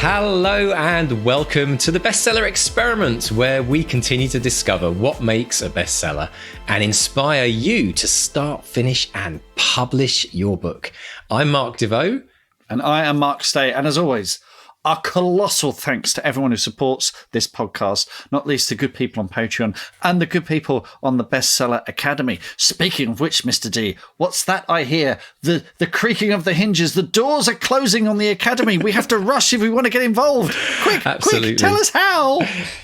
Hello and welcome to the Bestseller Experiment, where we continue to discover what makes a bestseller and inspire you to start, finish and publish your book. I'm Mark DeVoe. And I am Mark Stay. And as always, our colossal thanks to everyone who supports this podcast, not least the good people on Patreon and the good people on the Bestseller Academy. Speaking of which, Mr. D, what's that I hear? The creaking of the hinges. The doors are closing on the Academy. We have to rush if we want to get involved. Quick, tell us how.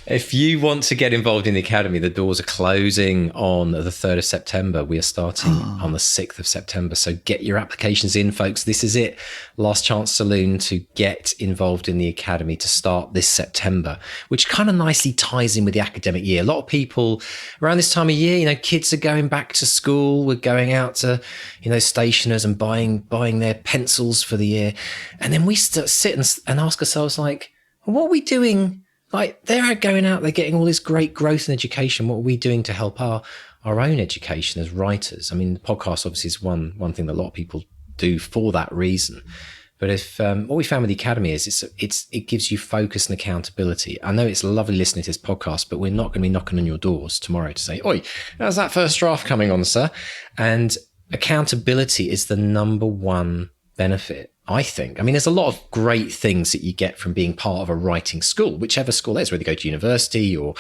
If you want to get involved in the Academy, the doors are closing on the 3rd of September. We are starting on the 6th of September. So get your applications in, folks. This is it. Last chance saloon to get involved in the Academy to start this September, which kind of nicely ties in with the academic year. A lot of people around this time of year, kids are going back to school. We're going out to, stationers and buying their pencils for the year. And then we sit and ask ourselves, like, what are we doing? Like, they're going out, they're getting all this great growth in education. What are we doing to help our own education as writers? I mean, the podcast obviously is one thing that a lot of people do for that reason. But if what we found with the Academy is it gives you focus and accountability. I know it's lovely listening to this podcast, but we're not going to be knocking on your doors tomorrow to say, "Oi, how's that first draft coming on, sir?" And accountability is the number one benefit, I think. I mean, there's a lot of great things that you get from being part of a writing school, whichever school it is, whether you go to university or.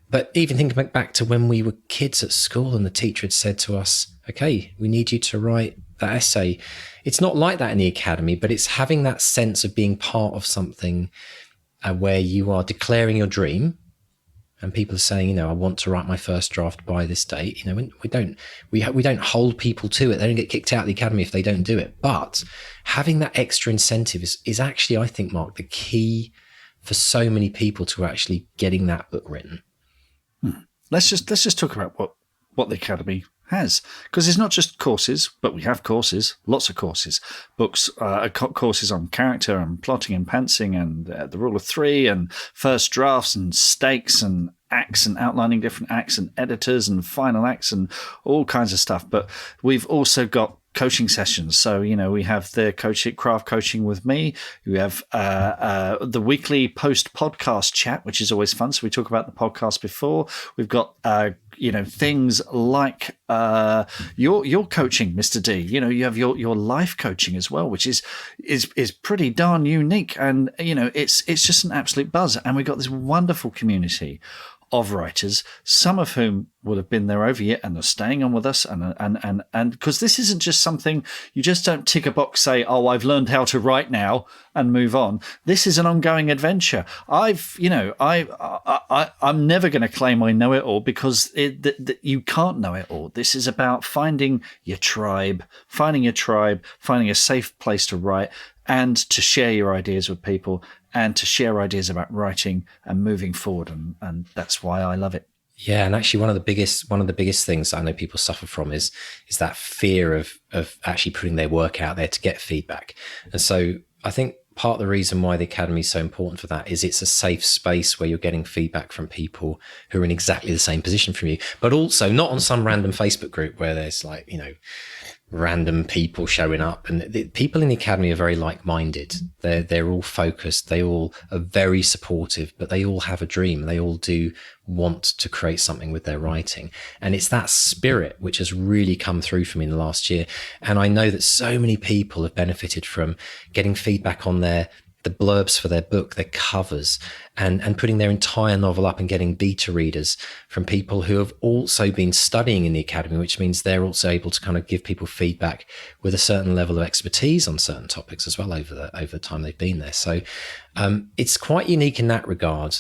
But even thinking back to when we were kids at school and the teacher had said to us, "Okay, we need you to write that essay." It's not like that in the Academy, but it's having that sense of being part of something where you are declaring your dream and people are saying, I want to write my first draft by this date. We don't hold people to it. They don't get kicked out of the Academy if they don't do it. But having that extra incentive is actually, I think, Mark, the key for so many people to actually getting that book written. Let's just talk about what the Academy has, because it's not just courses, but we have courses, lots of courses, books, courses on character and plotting and pantsing and the rule of 3 and first drafts and stakes and acts and outlining different acts and editors and final acts and all kinds of stuff. But we've also got coaching sessions. So, we have the craft coaching with me. We have the weekly post-podcast chat, which is always fun. So we talk about the podcast before. We've got, things like your coaching, Mr. D. You have your life coaching as well, which is pretty darn unique. And, it's just an absolute buzz. And we've got this wonderful community of writers, some of whom will have been there over a year and are staying on with us, and because this isn't just something you just don't tick a box, say, "Oh, I've learned how to write now," and move on. This is an ongoing adventure. I'm never going to claim I know it all, because you can't know it all. This is about finding your tribe, finding a safe place to write and to share your ideas with people and to share ideas about writing and moving forward. And that's why I love it. Yeah. And actually one of the biggest things that I know people suffer from is that fear of actually putting their work out there to get feedback. And so I think part of the reason why the Academy is so important for that is it's a safe space where you're getting feedback from people who are in exactly the same position from you, but also not on some random Facebook group where there's random people showing up. And the people in the Academy are very like-minded. They're all focused. They all are very supportive, but they all have a dream. They all do want to create something with their writing. And it's that spirit which has really come through for me in the last year. And I know that so many people have benefited from getting feedback on the blurbs for their book, their covers, and putting their entire novel up and getting beta readers from people who have also been studying in the Academy, which means they're also able to kind of give people feedback with a certain level of expertise on certain topics as well over the time they've been there. So it's quite unique in that regard.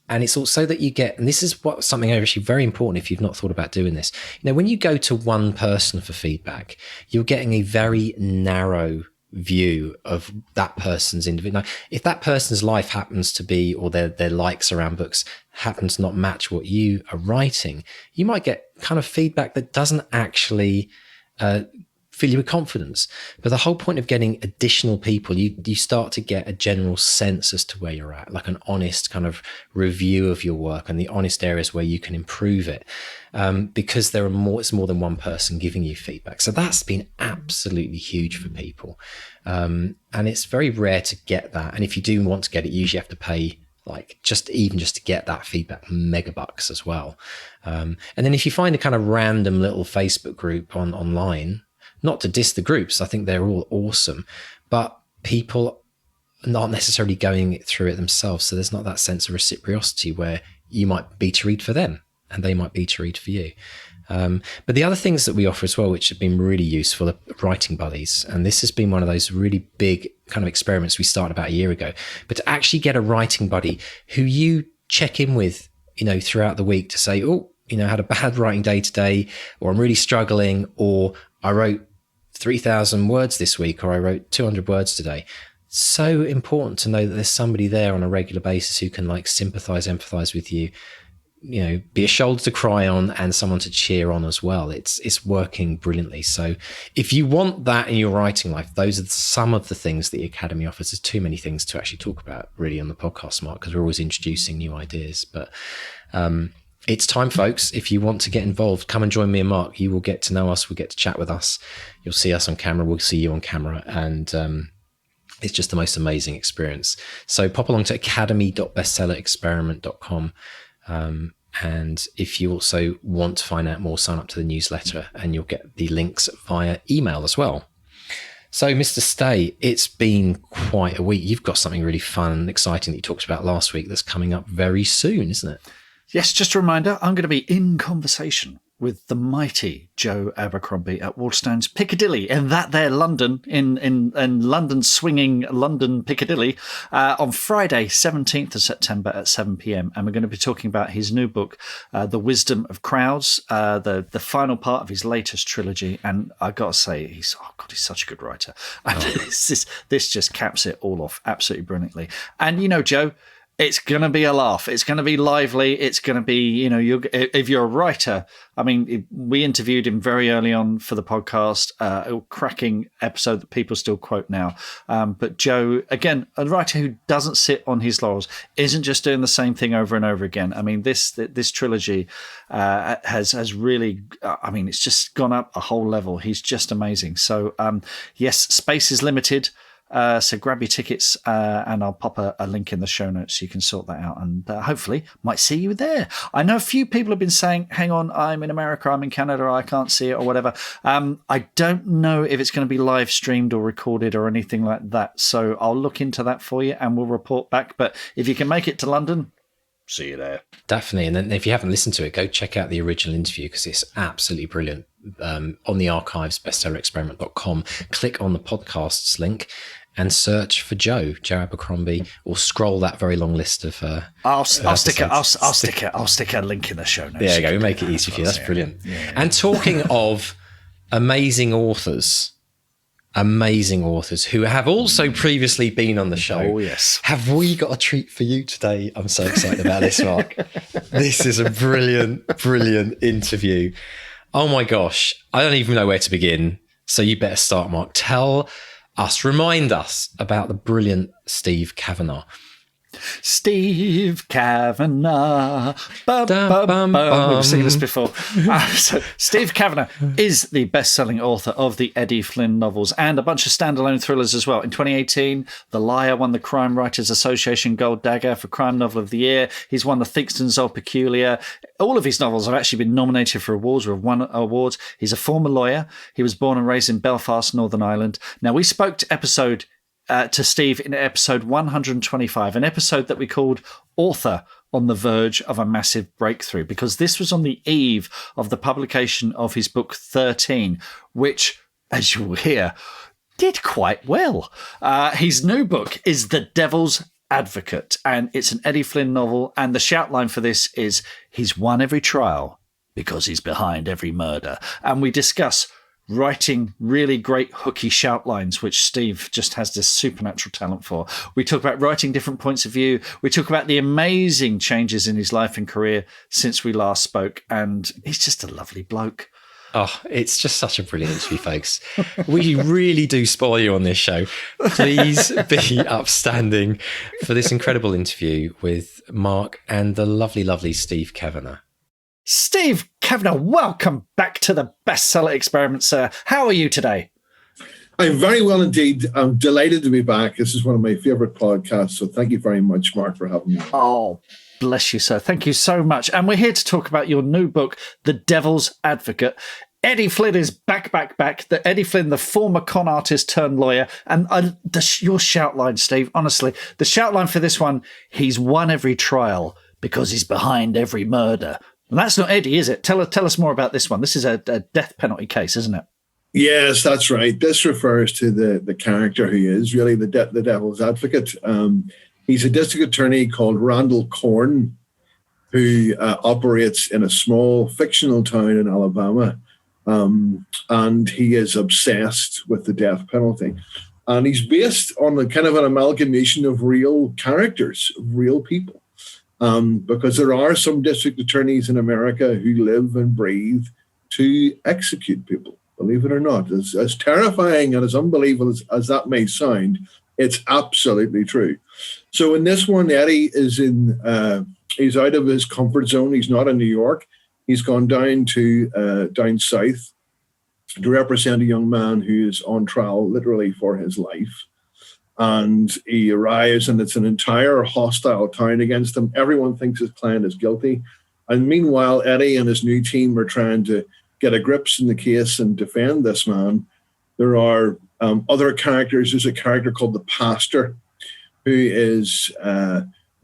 And it's also that you get, and this is something actually very important if you've not thought about doing this. When you go to one person for feedback, you're getting a very narrow view of that person's individual. Now, if that person's life happens to be, or their likes around books happen to not match what you are writing, you might get kind of feedback that doesn't actually fill you with confidence. But the whole point of getting additional people, you start to get a general sense as to where you're at, like an honest kind of review of your work and the honest areas where you can improve it. Because it's more than one person giving you feedback. So that's been absolutely huge for people. And it's very rare to get that. And if you do want to get it, you usually have to pay like just to get that feedback, megabucks as well. And then if you find a kind of random little Facebook group online, not to diss the groups, I think they're all awesome, but people not necessarily going through it themselves. So there's not that sense of reciprocity where you might be to read for them and they might be to read for you. But the other things that we offer as well, which have been really useful, are writing buddies. And this has been one of those really big kind of experiments we started about a year ago. But to actually get a writing buddy who you check in with, throughout the week to say, oh, I had a bad writing day today, or I'm really struggling, or I wrote 3,000 words this week, or I wrote 200 words today. So important to know that there's somebody there on a regular basis who can like sympathize, empathize with you, be a shoulder to cry on and someone to cheer on as well. It's working brilliantly. So if you want that in your writing life, those are some of the things that the Academy offers. There's too many things to actually talk about really on the podcast, Mark, because we're always introducing new ideas. But it's time, folks. If you want to get involved, come and join me and Mark. You will get to know us. We'll get to chat with us. You'll see us on camera. We'll see you on camera. And it's just the most amazing experience. So pop along to academy.bestsellerexperiment.com. And if you also want to find out more, sign up to the newsletter and you'll get the links via email as well. So, Mr. Stay, it's been quite a week. You've got something really fun and exciting that you talked about last week that's coming up very soon, isn't it? Yes, just a reminder, I'm going to be in conversation with the mighty Joe Abercrombie at Waterstones Piccadilly in that there London, in London swinging London Piccadilly on Friday, 17th of September at 7 p.m. And we're going to be talking about his new book, The Wisdom of Crowds, the final part of his latest trilogy. And I got to say, he's such a good writer. And this just caps it all off absolutely brilliantly. And, Joe, it's going to be a laugh. It's going to be lively. It's going to be, if you're a writer, I mean, we interviewed him very early on for the podcast, a cracking episode that people still quote now. But Joe, again, a writer who doesn't sit on his laurels, isn't just doing the same thing over and over again. I mean, this trilogy has really, it's just gone up a whole level. He's just amazing. So, yes, space is limited. So grab your tickets and I'll pop a link in the show notes so you can sort that out and hopefully might see you there. I know a few people have been saying, hang on, I'm in America, I'm in Canada, I can't see it or whatever. I don't know if it's going to be live streamed or recorded or anything like that. So I'll look into that for you and we'll report back. But if you can make it to London, see you there. Definitely. And then if you haven't listened to it, go check out the original interview because it's absolutely brilliant. On the archives, bestsellerexperiment.com, click on the podcasts link and search for Joe Abercrombie, or scroll that very long list of. I'll stick a link in the show notes. There you go. We make it easy for you. That's brilliant. Yeah. And talking of amazing authors who have also previously been on the show. Oh yes. Have we got a treat for you today? I'm so excited about this, Mark. This is a brilliant interview. Oh my gosh, I don't even know where to begin. So you better start, Mark. Remind us about the brilliant Steve Cavanagh. Steve Cavanagh. We've seen this before. So Steve Cavanagh is the best-selling author of the Eddie Flynn novels and a bunch of standalone thrillers as well. In 2018, The Liar won the Crime Writers Association Gold Dagger for Crime Novel of the Year. He's won the Theakston's Old Peculiar. All of his novels have actually been nominated for awards or have won awards. He's a former lawyer. He was born and raised in Belfast, Northern Ireland. Now, we spoke to Steve in episode 125, an episode that we called Author on the Verge of a Massive Breakthrough, because this was on the eve of the publication of his book 13, which, as you will hear, did quite well. His new book is The Devil's Advocate, and it's an Eddie Flynn novel, and the shoutline for this is, he's won every trial because he's behind every murder. And we discuss writing really great hooky shout lines, which Steve just has this supernatural talent for. We talk about writing different points of view. We talk about the amazing changes in his life and career since we last spoke. And he's just a lovely bloke. Oh, it's just such a brilliant interview, folks. We really do spoil you on this show. Please be upstanding for this incredible interview with Mark and the lovely, lovely Steve Cavanagh. Steve Cavanagh, welcome back to the Bestseller Experiment, sir. How are you today? I'm very well indeed. I'm delighted to be back. This is one of my favourite podcasts, so thank you very much, Mark, for having me. Oh, bless you, sir. Thank you so much. And we're here to talk about your new book, The Devil's Advocate. Eddie Flynn is back. Eddie Flynn, the former con artist turned lawyer. And your shout line, Steve, honestly, the shout line for this one, he's won every trial because he's behind every murder. And that's not Eddie, is it? Tell us more about this one. This is a death penalty case, isn't it? Yes, that's right. This refers to the character who is really the devil's advocate. He's a district attorney called Randall Korn, who operates in a small fictional town in Alabama. And he is obsessed with the death penalty. And he's based on a kind of an amalgamation of real characters, of real people. Because there are some district attorneys in America who live and breathe to execute people. Believe it or not, as terrifying and as unbelievable as that may sound, it's absolutely true. So in this one, Eddie is he's out of his comfort zone. He's not in New York. He's gone down south to represent a young man who is on trial literally for his life. And he arrives, and it's an entire hostile town against him. Everyone thinks his client is guilty. And meanwhile, Eddie and his new team are trying to get a grips in the case and defend this man. There are other characters. There's a character called the pastor who is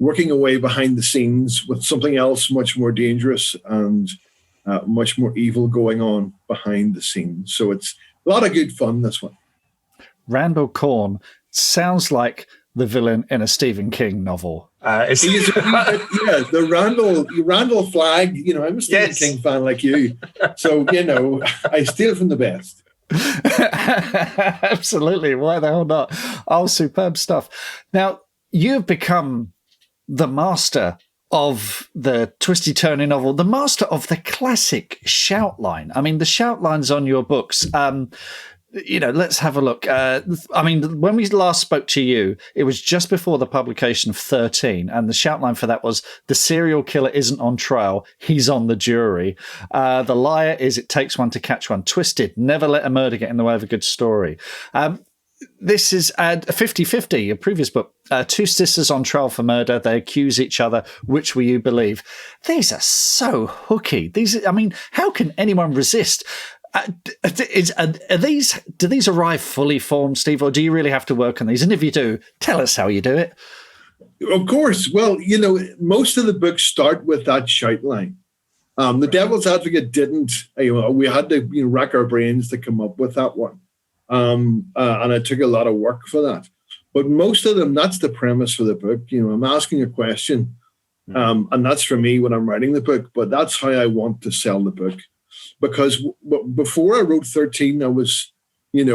working away behind the scenes with something else much more dangerous and much more evil going on behind the scenes. So it's a lot of good fun, this one. Randall Korn sounds like the villain in a Stephen King novel. The Randall flag. I'm a Stephen King fan like you, so I steal from the best. Absolutely, why the hell not? Oh, superb stuff. Now you've become the master of the twisty turny novel, the master of the classic shout line. I mean, the shout lines on your books. Let's have a look. When we last spoke to you, it was just before the publication of 13, and the shout line for that was, the serial killer isn't on trial, he's on the jury. The liar is, it takes one to catch one. Twisted, never let a murder get in the way of a good story. This is 50-50, a previous book. Two sisters on trial for murder. They accuse each other. Which will you believe? These are so hooky. How can anyone resist? Do these arrive fully formed, Steve, or do you really have to work on these? And if you do, tell us how you do it. Of course. Well, most of the books start with that shout line. The Devil's Advocate didn't. We had to rack our brains to come up with that one, and it took a lot of work for that. But most of them, that's the premise for the book. I'm asking a question, and that's for me when I'm writing the book. But that's how I want to sell the book. Because before I wrote 13, I was, my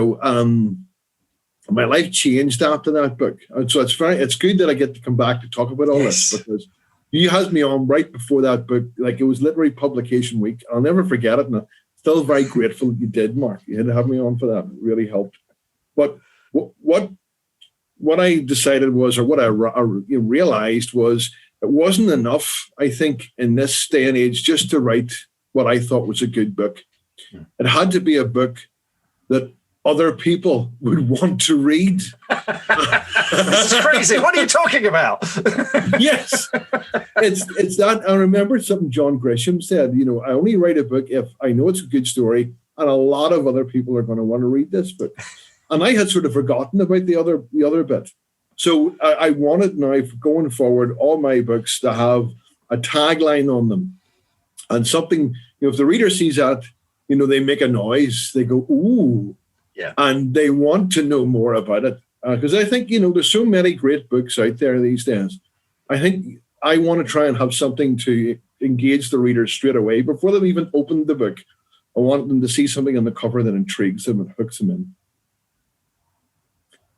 life changed after that book. And so it's good that I get to come back to talk about all this, because you had me on right before that book. Like, it was literally publication week. I'll never forget it. And I'm still very grateful that you did, Mark. You had to have me on for that. It really helped. But what I decided was, or what I realized was, it wasn't enough, I think, in this day and age, just to write what I thought was a good book. It had to be a book that other people would want to read. This is crazy. What are you talking about? Yes. It's that. I remember something John Grisham said, I only write a book if I know it's a good story and a lot of other people are going to want to read this book. And I had sort of forgotten about the other bit. So I wanted now, going forward, all my books to have a tagline on them. And something, if the reader sees that, they make a noise, they go, ooh, yeah, and they want to know more about it. Because I think, there's so many great books out there these days. I think I want to try and have something to engage the reader straight away before they've even opened the book. I want them to see something on the cover that intrigues them and hooks them in.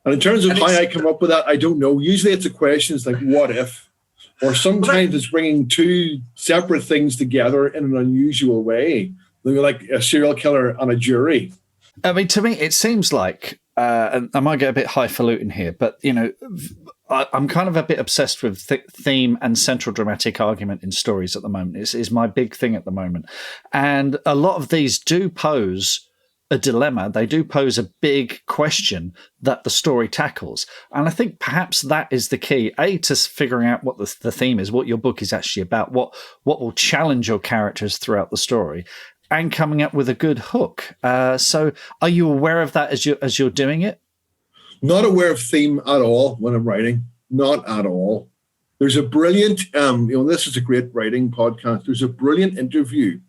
And in terms of how I come up with that, I don't know. Usually it's a question, it's like, what if? Or sometimes it's bringing two separate things together in an unusual way They were like a serial killer and a jury. I mean, to me, it seems like, and I might get a bit highfalutin here, but, I'm kind of a bit obsessed with theme and central dramatic argument in stories at the moment. Is my big thing at the moment. And a lot of these do pose a dilemma. They do pose a big question that the story tackles. And I think perhaps that is the key, to figuring out what the theme is, what your book is actually about, what will challenge your characters throughout the story, and coming up with a good hook. So are you aware of that as you're doing it? Not aware of theme at all when I'm writing. Not at all. There's a brilliant, this is a great writing podcast. There's a brilliant interview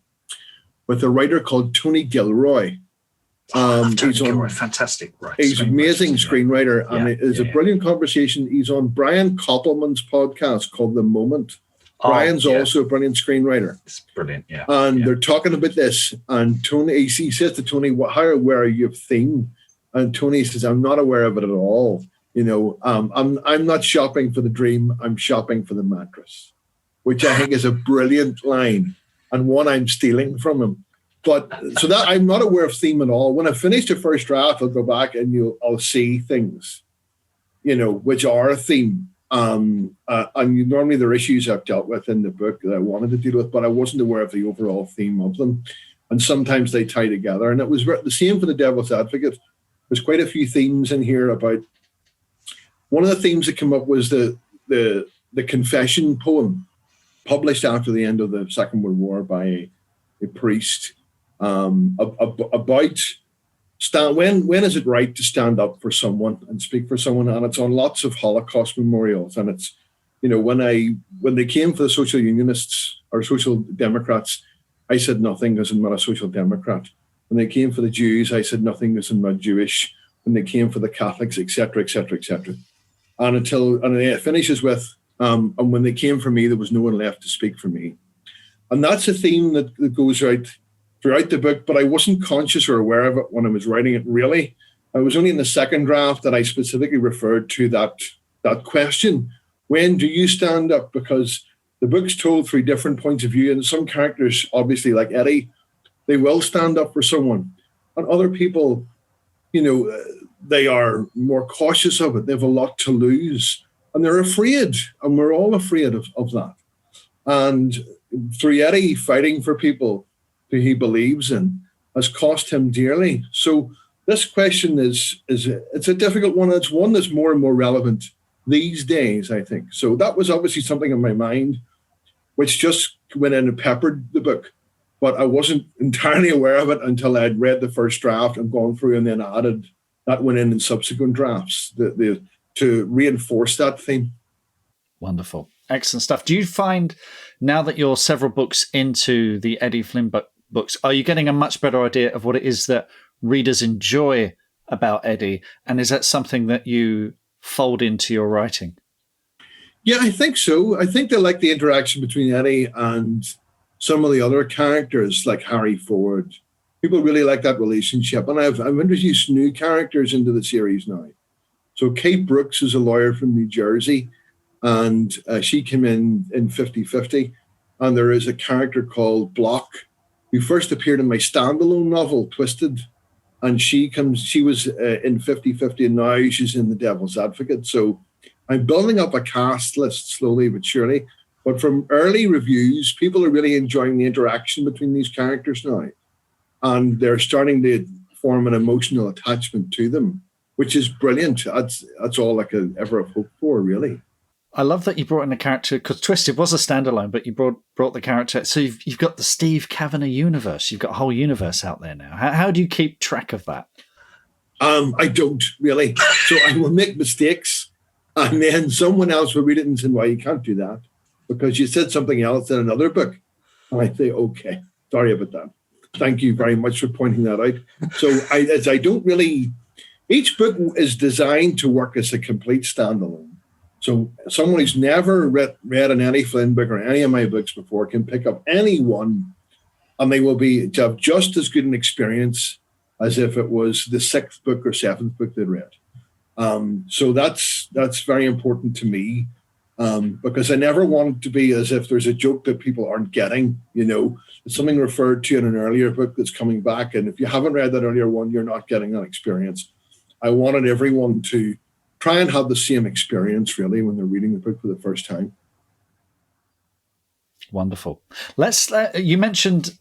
with a writer called Tony Gilroy. Tony Gilroy, fantastic. Right, he's an amazing screenwriter, and it is a brilliant conversation. He's on Brian Koppelman's podcast called The Moment. Brian's also a brilliant screenwriter. It's brilliant, yeah. And they're talking about this, and Tony, he says to Tony, how aware are you of theme? And Tony says, I'm not aware of it at all. I'm not shopping for the dream, I'm shopping for the mattress, which I think is a brilliant line, and one I'm stealing from him. But so that I'm not aware of theme at all. When I finish the first draft, I'll go back and I'll see things, which are a theme. And normally there are issues I've dealt with in the book that I wanted to deal with, but I wasn't aware of the overall theme of them. And sometimes they tie together. And it was the same for The Devil's Advocate. There's quite a few themes in here about. One of the themes that came up was the confession poem published after the end of the Second World War by a priest about when is it right to stand up for someone and speak for someone, and it's on lots of Holocaust memorials, and it's when they came for the social unionists or social democrats, I said nothing because I'm not a social democrat. When they came for the Jews, I said nothing because I'm not Jewish. When they came for the Catholics, etc., etc., etc. And it finishes with, and when they came for me, there was no one left to speak for me. And that's a theme that goes right throughout the book, but I wasn't conscious or aware of it when I was writing it, really. I was only in the second draft that I specifically referred to that question. When do you stand up? Because the book's told through different points of view, and some characters, obviously like Eddie, they will stand up for someone. And other people, they are more cautious of it. They have a lot to lose. And they're afraid. And we're all afraid of that. And through Eddie fighting for people who he believes in has cost him dearly. So this question it's a difficult one. It's one that's more and more relevant these days, I think. So that was obviously something in my mind, which just went in and peppered the book. But I wasn't entirely aware of it until I'd read the first draft and gone through and then added that went in subsequent drafts to reinforce that theme. Wonderful. Excellent stuff. Do you find now that you're several books into the Eddie Flynn books, are you getting a much better idea of what it is that readers enjoy about Eddie? And is that something that you fold into your writing? Yeah, I think so. I think they like the interaction between Eddie and some of the other characters like Harry Ford. People really like that relationship. And I've introduced new characters into the series now. So Kate Brooks is a lawyer from New Jersey, and she came in 50/50. And there is a character called Block, who first appeared in my standalone novel, Twisted. And she was in 50/50, and now she's in The Devil's Advocate. So I'm building up a cast list slowly but surely. But from early reviews, people are really enjoying the interaction between these characters now. And they're starting to form an emotional attachment to them, which is brilliant. That's all I could ever have hoped for, really. I love that you brought in a character, because Twisted was a standalone, but you brought the character. So you've got the Steve Cavanagh universe. You've got a whole universe out there now. How do you keep track of that? I don't, really. So I will make mistakes, and then someone else will read it and say, well, you can't do that because you said something else in another book. And I say, okay, sorry about that. Thank you very much for pointing that out. So I don't really, each book is designed to work as a complete standalone. So someone who's never read an Eddie Flynn book or any of my books before can pick up any one, and they will have just as good an experience as if it was the sixth book or seventh book they'd read. So that's very important to me. because I never want it to be as if there's a joke that people aren't getting, It's something referred to in an earlier book that's coming back. And if you haven't read that earlier one, you're not getting that experience. I wanted everyone to try and have the same experience, really, when they're reading the book for the first time. Wonderful. You mentioned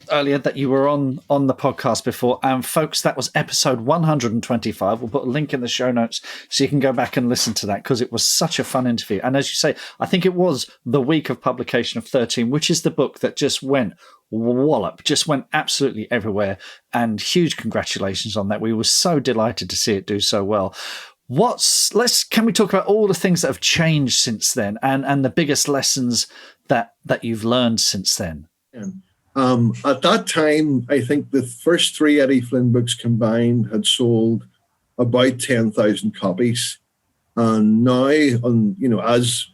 earlier that you were on the podcast before, and folks, that was episode 125. We'll put a link in the show notes so you can go back and listen to that, because it was such a fun interview. And as you say, I think it was the week of publication of 13, which is the book that just went wallop, just went absolutely everywhere. And huge congratulations on that. We were so delighted to see it do so well. Can we talk about all the things that have changed since then, and the biggest lessons that you've learned since then? At that time, I think the first 3 Eddie Flynn books combined had sold about 10,000 copies. And now,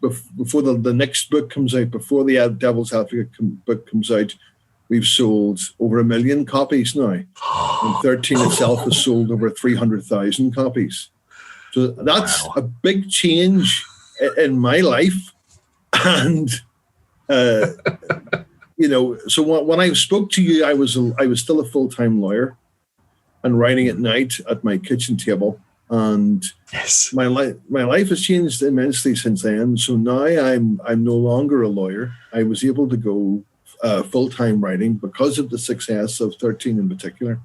before the next book comes out, before the Devil's Advocate book comes out, we've sold over 1 million copies now. And 13 itself has sold over 300,000 copies. So that's a big change in my life. And so when I spoke to you, I was still a full-time lawyer and writing at night at my kitchen table. And yes, my life has changed immensely since then. So now I'm no longer a lawyer. I was able to go full-time writing because of the success of 13 in particular.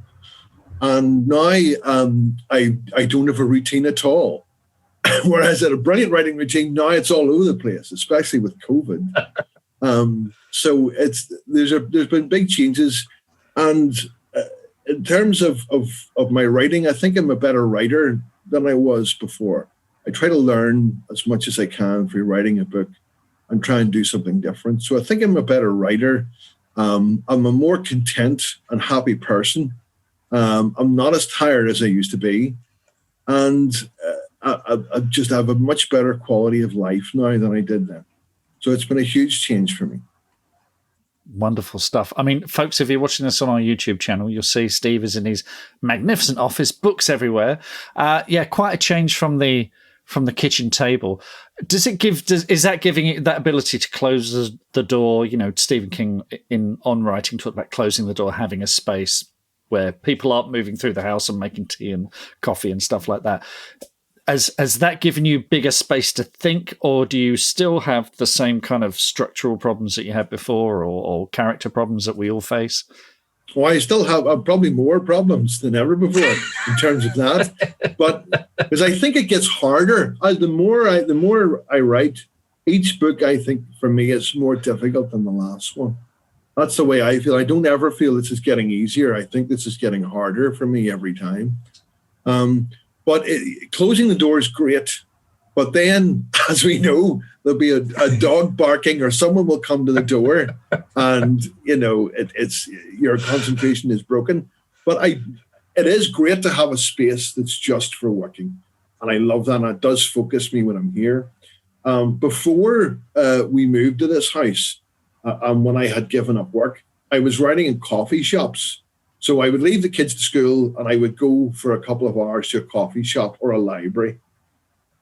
And now I don't have a routine at all. Whereas I had a brilliant writing routine, now it's all over the place, especially with COVID. So there's been big changes, and in terms of my writing, I think I'm a better writer than I was before. I try to learn as much as I can for writing a book and try and do something different. So I think I'm a better writer. I'm a more content and happy person. I'm not as tired as I used to be, and I just have a much better quality of life now than I did then. So it's been a huge change for me. Wonderful stuff. I mean, folks, if you're watching this on our YouTube channel, you'll see Steve is in his magnificent office, books everywhere. Quite a change from the kitchen table. Is that giving it that ability to close the door? Stephen King on writing talked about closing the door, having a space where people aren't moving through the house and making tea and coffee and stuff like that. Has that given you bigger space to think, or do you still have the same kind of structural problems that you had before, or character problems that we all face? Well, I still have probably more problems than ever before in terms of that. But because I think it gets harder. The more I write, each book, I think, for me, is more difficult than the last one. That's the way I feel. I don't ever feel this is getting easier. I think this is getting harder for me every time. But closing the door is great. But then, as we know, there'll be a dog barking, or someone will come to the door, and it's your concentration is broken. But it is great to have a space that's just for working, and I love that. And it does focus me when I'm here. Before we moved to this house, and when I had given up work, I was writing in coffee shops. So I would leave the kids to school, and I would go for a couple of hours to a coffee shop or a library.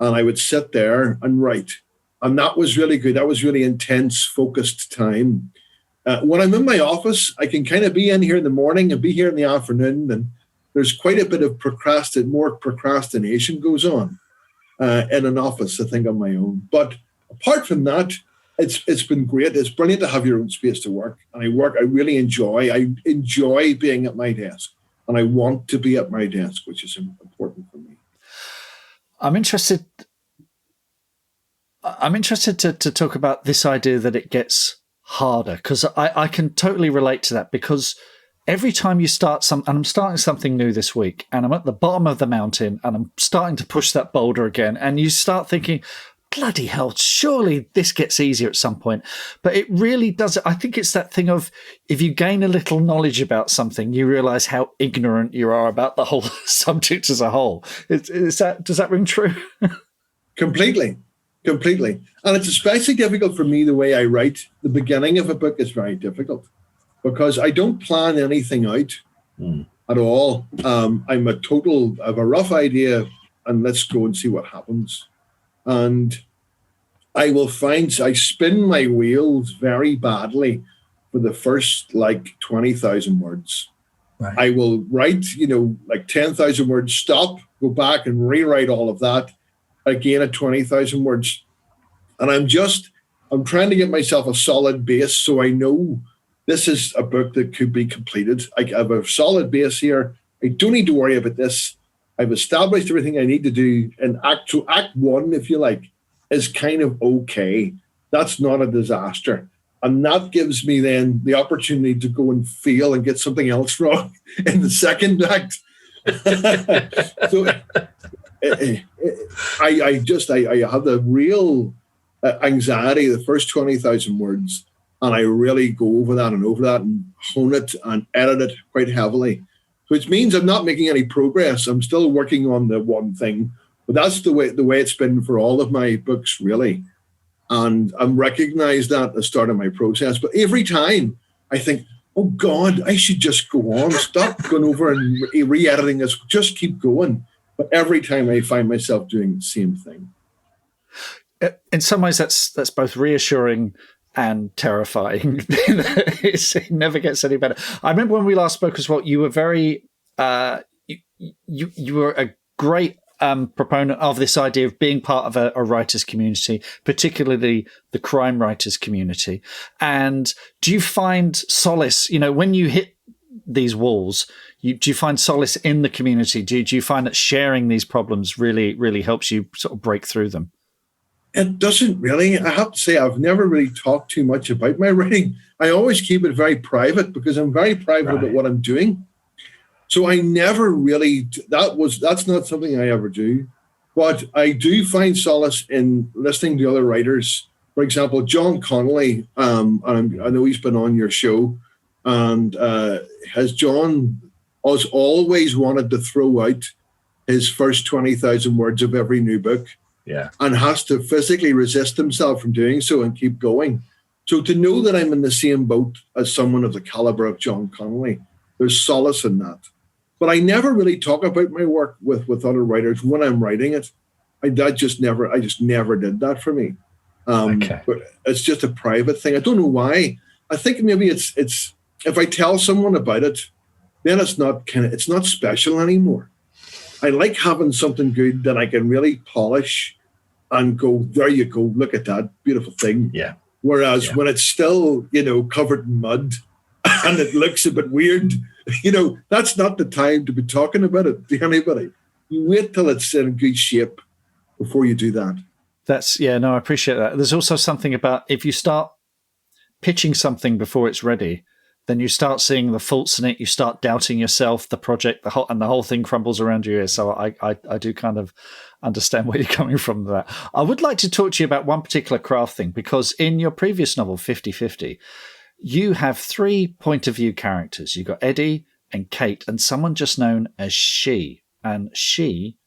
And I would sit there and write. And that was really good. That was really intense, focused time. When I'm in my office, I can kind of be in here in the morning and be here in the afternoon. And there's quite a bit of more procrastination goes on in an office, I think, on my own. But apart from that, it's been great. It's brilliant to have your own space to work. And I really enjoy. I enjoy being at my desk. And I want to be at my desk, which is important for me. I'm interested to talk about this idea that it gets harder, because I can totally relate to that, because every time you start and I'm starting something new this week, and I'm at the bottom of the mountain and I'm starting to push that boulder again, and you start thinking, bloody hell, surely this gets easier at some point. But it really doesn't. I think it's that thing of, if you gain a little knowledge about something, you realize how ignorant you are about the whole subject as a whole. Does that ring true? Completely. And it's especially difficult for me the way I write. The beginning of a book is very difficult because I don't plan anything out at all. I have a rough idea, and let's go and see what happens. And I spin my wheels very badly for the first like 20,000 words. Right. I will write, like 10,000 words, stop, go back and rewrite all of that again at 20,000 words. And I'm trying to get myself a solid base so I know this is a book that could be completed. I have a solid base here. I don't need to worry about this. I've established everything I need to do. And act one, if you like, is kind of okay. That's not a disaster. And that gives me then the opportunity to go and fail and get something else wrong in the second act. So I have the real anxiety the first 20,000 words, and I really go over that and hone it and edit it quite heavily, which means I'm not making any progress. I'm still working on the one thing, but that's the way it's been for all of my books, really. And I'm recognized that at the start of my process. But every time I think, oh God, I should just go on, stop going over and re-editing this, just keep going. But every time I find myself doing the same thing. In some ways, that's both reassuring and terrifying. It never gets any better. I remember when we last spoke as well, you were very, you were a great proponent of this idea of being part of a writers' community, particularly the crime writers' community. And do you find solace, when you hit these walls, do you find solace in the community? Do you find that sharing these problems really, really helps you sort of break through them? It doesn't really. I have to say, I've never really talked too much about my writing. I always keep it very private because I'm very private about what I'm doing. So I never really, that's not something I ever do. But I do find solace in listening to other writers. For example, John Connolly, I know he's been on your show, and John has always wanted to throw out his first 20,000 words of every new book. Yeah. And has to physically resist himself from doing so and keep going. So to know that I'm in the same boat as someone of the caliber of John Connolly, there's solace in that. But I never really talk about my work with other writers when I'm writing it. I just never did that for me. Okay. But it's just a private thing. I don't know why. I think maybe it's if I tell someone about it, then it's not special anymore. I like having something good that I can really polish and go, there you go, look at that beautiful thing. Yeah. Whereas when it's still, covered in mud and it looks a bit weird, that's not the time to be talking about it to anybody. You wait till it's in good shape before you do that. I appreciate that. There's also something about if you start pitching something before it's ready, then you start seeing the faults in it. You start doubting yourself, the project, the whole thing crumbles around your ears. So I do kind of understand where you're coming from with that. I would like to talk to you about one particular craft thing, because in your previous novel, 50/50, you have 3 point of view characters. You've got Eddie and Kate and someone just known as She. And She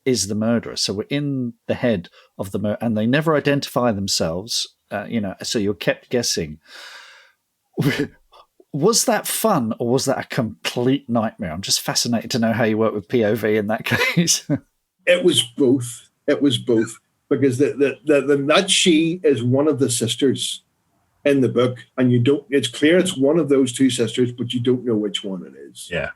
is the murderer. So we're in the head of the murderer, and they never identify themselves, so you're kept guessing. Was that fun, or was that a complete nightmare? I'm just fascinated to know how you work with POV in that case. It was both. Because that She is one of the sisters in the book, and it's clear it's one of those 2 sisters, but you don't know which one it is. Yeah.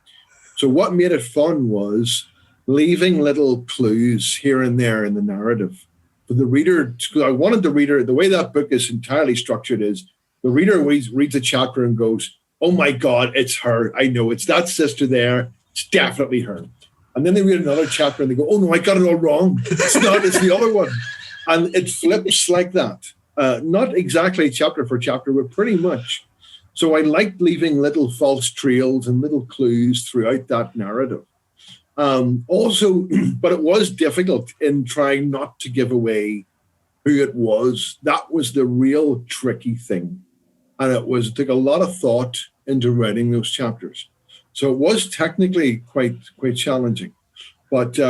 So what made it fun was leaving little clues here and there in the narrative for the reader. Because I wanted the reader, the way that book is entirely structured is the reader reads a chapter and goes, oh my God, it's her. I know it's that sister there. It's definitely her. And then they read another chapter and they go, oh no, I got it all wrong. It's not, it's the other one. And it flips like that. Not exactly chapter for chapter, but pretty much. So I liked leaving little false trails and little clues throughout that narrative. Also, but it was difficult in trying not to give away who it was. That was the real tricky thing. And it took a lot of thought into writing those chapters. So it was technically quite challenging. But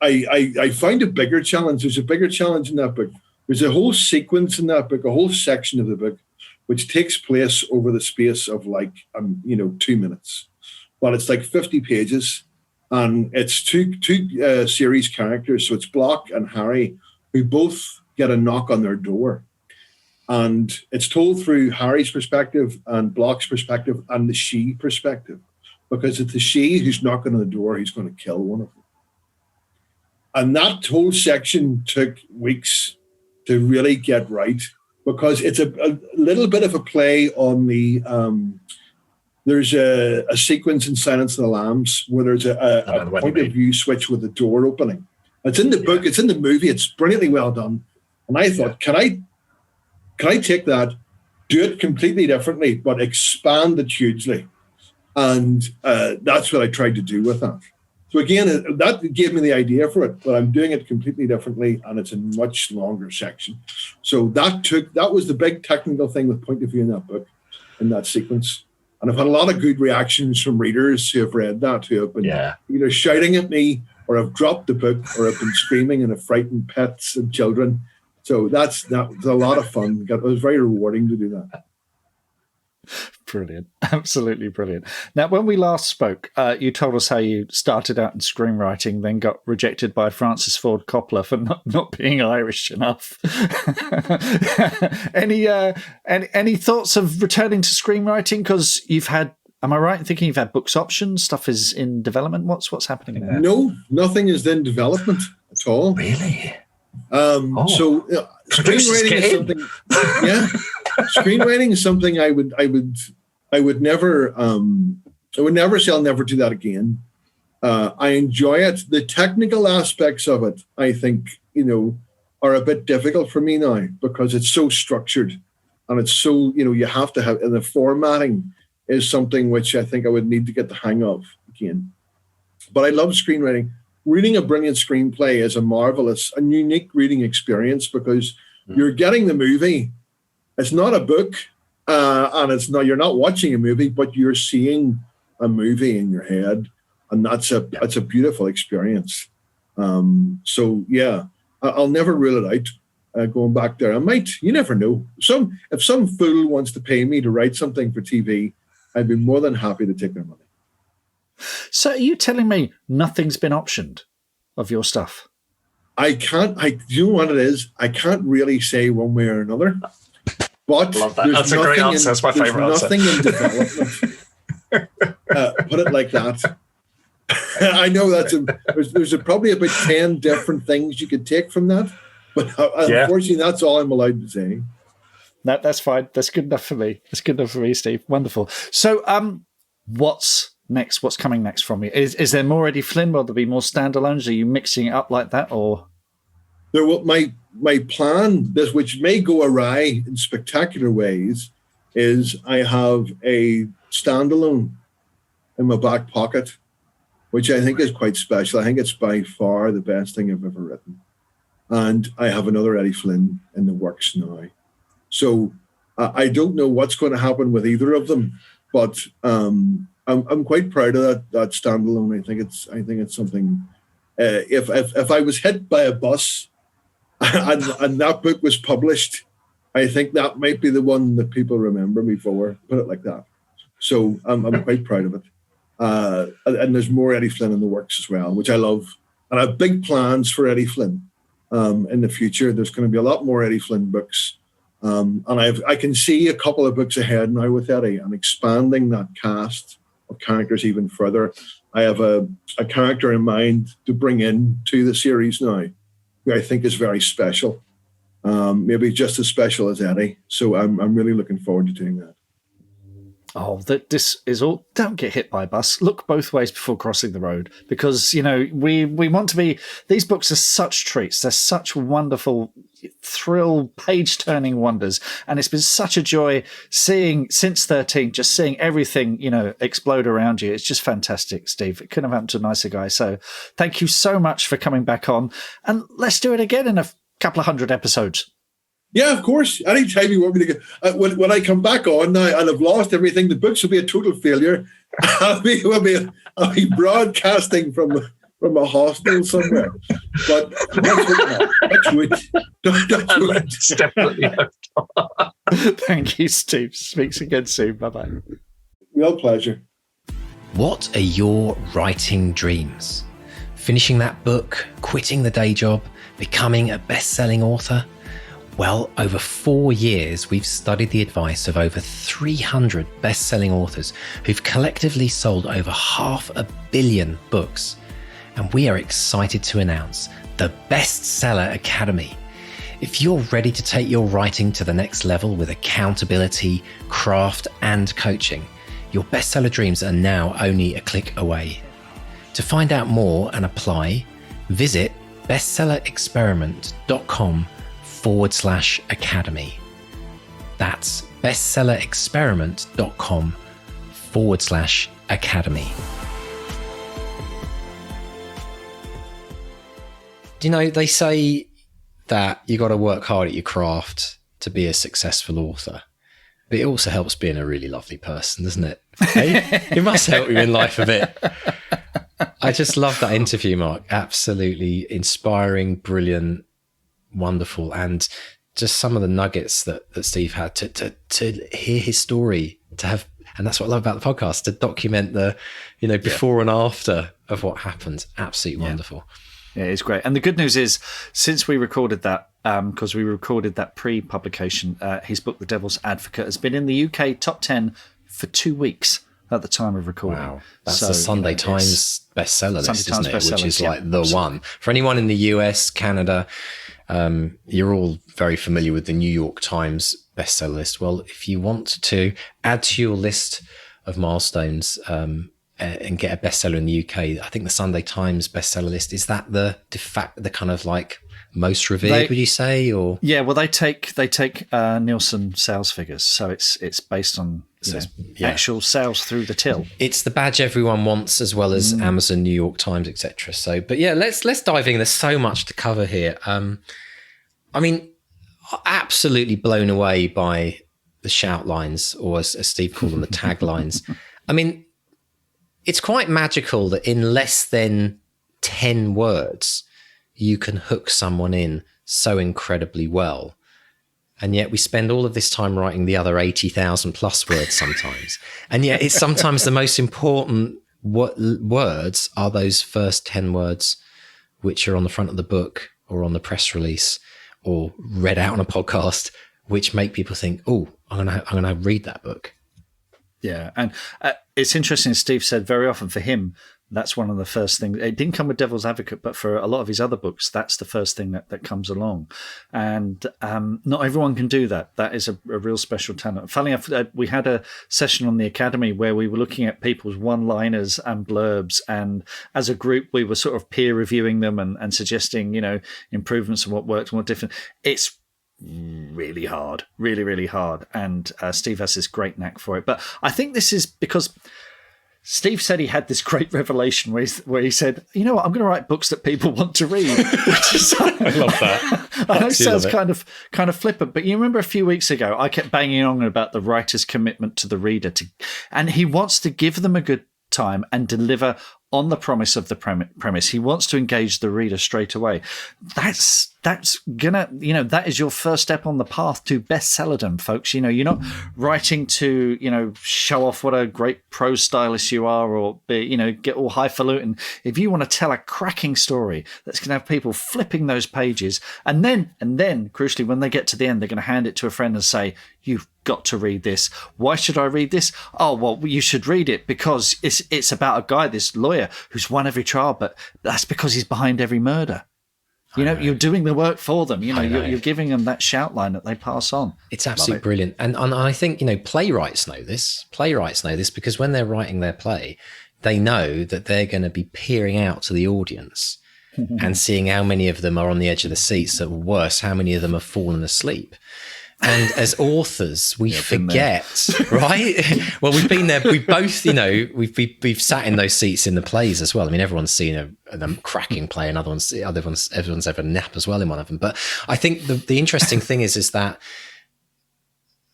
I find a bigger challenge. There's a bigger challenge in that book. There's a whole sequence in that book, a whole section of the book, which takes place over the space of 2 minutes. But it's like 50 pages. And it's two series characters. So it's Block and Harry, who both get a knock on their door. And it's told through Harry's perspective and Block's perspective and the she perspective, because it's the she who's knocking on the door who's going to kill one of them. And that whole section took weeks to really get right, because it's a little bit of a play on the, there's a sequence in Silence of the Lambs where there's a point of view switch with the door opening. It's in the book, it's in the movie, it's brilliantly well done. And I thought, can I take that, do it completely differently, but expand it hugely? And that's what I tried to do with that. So again, that gave me the idea for it, but I'm doing it completely differently, and it's a much longer section. So that was the big technical thing with point of view in that book, in that sequence. And I've had a lot of good reactions from readers who have read that, who have been either shouting at me, or have dropped the book, or have been screaming and have frightened pets and children. So that was a lot of fun. It was very rewarding to do that. Brilliant. Absolutely brilliant. Now, when we last spoke, you told us how you started out in screenwriting, then got rejected by Francis Ford Coppola for not being Irish enough. Any thoughts of returning to screenwriting? Because you've had, am I right in thinking you've had books options, stuff is in development? What's happening there? No, nothing is in development at all. Really? So screenwriting is something. Yeah, screenwriting is something I would never say I'll never do that again. I enjoy it. The technical aspects of it, I think, are a bit difficult for me now, because it's so structured, and it's so, you have to have, and the formatting is something which I think I would need to get the hang of again. But I love screenwriting. Reading a brilliant screenplay is a marvelous and unique reading experience, because you're getting the movie. It's not a book, and you're not watching a movie, but you're seeing a movie in your head, and that's a beautiful experience. So yeah, I'll never rule it out. Going back there, I might. You never know. If some fool wants to pay me to write something for TV, I'd be more than happy to take their money. So are you telling me nothing's been optioned of your stuff? I can't. You know what it is? I can't really say one way or another. But love that. That's a great answer. That's my favorite answer. Nothing in development. Put it like that. I know there's probably about 10 different things you could take from that, but unfortunately, that's all I'm allowed to say. That's fine. That's good enough for me. That's good enough for me, Steve. Wonderful. So, what's next? What's coming next from you? Is there more Eddie Flynn? Will there be more standalones? Are you mixing it up like that, or? My plan, which may go awry in spectacular ways, is I have a standalone in my back pocket, which I think is quite special. I think it's by far the best thing I've ever written. And I have another Eddie Flynn in the works now. So I don't know what's going to happen with either of them, but I'm quite proud of that standalone. I think it's something. If I was hit by a bus and that book was published, I think that might be the one that people remember me for. Put it like that. So I'm quite proud of it. And there's more Eddie Flynn in the works as well, which I love. And I have big plans for Eddie Flynn in the future. There's going to be a lot more Eddie Flynn books. And I can see a couple of books ahead now with Eddie, and expanding that cast of characters even further. I have a character in mind to bring in to the series now, who I think is very special, maybe just as special as Eddie. So I'm really looking forward to doing that. Oh, this is all. Don't get hit by a bus. Look both ways before crossing the road, because we want to be. These books are such treats. They're such wonderful, thrill, page-turning wonders, and it's been such a joy seeing since 13, just seeing everything explode around you. It's just fantastic, Steve. It couldn't have happened to a nicer guy. So, thank you so much for coming back on, and let's do it again in a couple of 100 episodes. Yeah, of course. Anytime you want me to get, when I come back on now and I've lost everything, the books will be a total failure. I'll be broadcasting from a hostel somewhere. But that's wood. That's definitely. Thank you, Steve. Speaks again soon. Bye-bye. Real pleasure. What are your writing dreams? Finishing that book, quitting the day job, becoming a best-selling author? Well, over 4 years, we've studied the advice of over 300 best-selling authors who've collectively sold over 500 million books. And we are excited to announce the Bestseller Academy. If you're ready to take your writing to the next level with accountability, craft, and coaching, your bestseller dreams are now only a click away. To find out more and apply, visit bestsellerexperiment.com/academy. That's bestsellerexperiment.com/academy. Do you know, they say that you got to work hard at your craft to be a successful author. But it also helps being a really lovely person, doesn't it? Hey? It must help you in life a bit. I just love that interview, Mark. Absolutely inspiring, brilliant, wonderful. And just some of the nuggets that Steve had to hear his story, to have, and that's what I love about the podcast, to document the, before and after of what happened. Absolutely wonderful. Yeah, it's great. And the good news is, since we recorded that, because we recorded that pre-publication, his book, The Devil's Advocate, has been in the UK top 10 for 2 weeks at the time of recording. Wow. That's the Sunday Times bestseller list, isn't it? Which is like the absolutely. one. For anyone in the US, Canada, you're all very familiar with the New York Times bestseller list. Well, if you want to add to your list of milestones, and get a bestseller in the UK, I think the Sunday Times bestseller list, is that the kind of like most revered, would you say? Or yeah, well, they take Nielsen sales figures, so it's based on actual sales through the till. It's the badge everyone wants, as well as Amazon, New York Times, etc. So, but yeah, let's dive in. There's so much to cover here. I mean, absolutely blown away by the shout lines, or as Steve called them, the taglines. I mean, it's quite magical that in less than 10 words, you can hook someone in so incredibly well. And yet we spend all of this time writing the other 80,000 plus words sometimes. And yet it's sometimes the most important words are those first 10 words, which are on the front of the book or on the press release or read out on a podcast, which make people think, oh, I'm gonna read that book. Yeah, and it's interesting, Steve said very often for him, that's one of the first things. It didn't come with Devil's Advocate, but for a lot of his other books, that's the first thing that comes along. And not everyone can do that. That is a real special talent. Funnily enough, we had a session on the Academy where we were looking at people's one-liners and blurbs. And as a group, we were sort of peer reviewing them and suggesting, improvements and what worked and what different. It's really hard, really, really hard. And Steve has this great knack for it. But I think this is because Steve said he had this great revelation where he said, you know what, I'm going to write books that people want to read. Which is, I love that. I know it sounds kind of flippant, but you remember a few weeks ago, I kept banging on about the writer's commitment to the reader, and he wants to give them a good time and deliver on the promise of the premise. He wants to engage the reader straight away. That's gonna, that is your first step on the path to bestsellerdom, folks. You're not writing to, show off what a great prose stylist you are, or be, get all highfalutin. If you want to tell a cracking story that's going to have people flipping those pages, and then crucially, when they get to the end, they're going to hand it to a friend and say, you've got to read this. Why should I read this? Oh, well, you should read it because it's about a guy, this lawyer, who's won every trial, but that's because he's behind every murder. You're doing the work for them. You're giving them that shout line that they pass on. It's absolutely brilliant. And I think, playwrights know this. Playwrights know this because when they're writing their play, they know that they're going to be peering out to the audience and seeing how many of them are on the edge of the seats, or worse, how many of them have fallen asleep. And as authors, we forget, right? Well, we've been there. We both, we've sat in those seats in the plays as well. I mean, everyone's seen a cracking play, and everyone's ever nap as well in one of them. But I think the interesting thing is that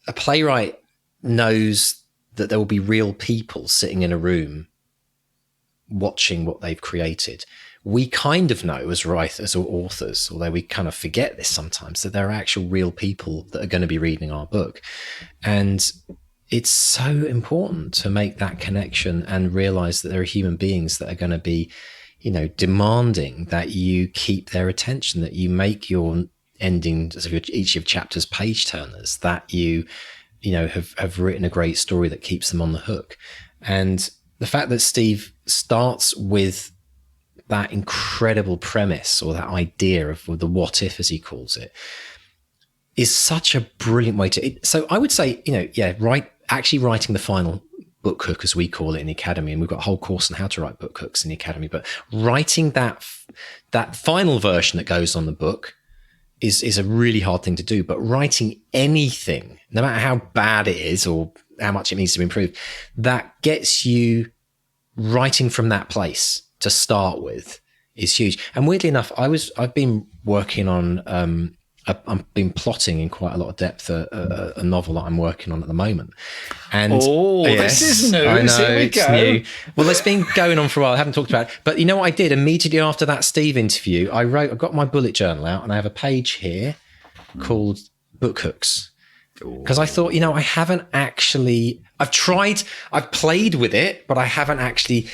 a playwright knows that there will be real people sitting in a room watching what they've created. We kind of know as writers or authors, although we kind of forget this sometimes, that there are actual real people that are going to be reading our book. And it's so important to make that connection and realize that there are human beings that are going to be, demanding that you keep their attention, that you make your endings of each of your chapters page turners, that you have written a great story that keeps them on the hook. And the fact that Steve starts with that incredible premise, or that idea of the what if, as he calls it, is such a brilliant way to. So I would say, actually writing the final book hook, as we call it in the academy, and we've got a whole course on how to write book hooks in the academy. But writing that final version that goes on the book is a really hard thing to do. But writing anything, no matter how bad it is or how much it needs to be improved, that gets you writing from that place to start with is huge. And weirdly enough, I've been working on I've been plotting in quite a lot of depth a novel that I'm working on at the moment. And this is news. I know, Here we it's go. new. Well, it's been going on for a while. I haven't talked about it. But you know what I did? Immediately after that Steve interview, I got my bullet journal out, and I have a page here called Book Hooks. Because I thought, I haven't actually, I've played with it, but I haven't actually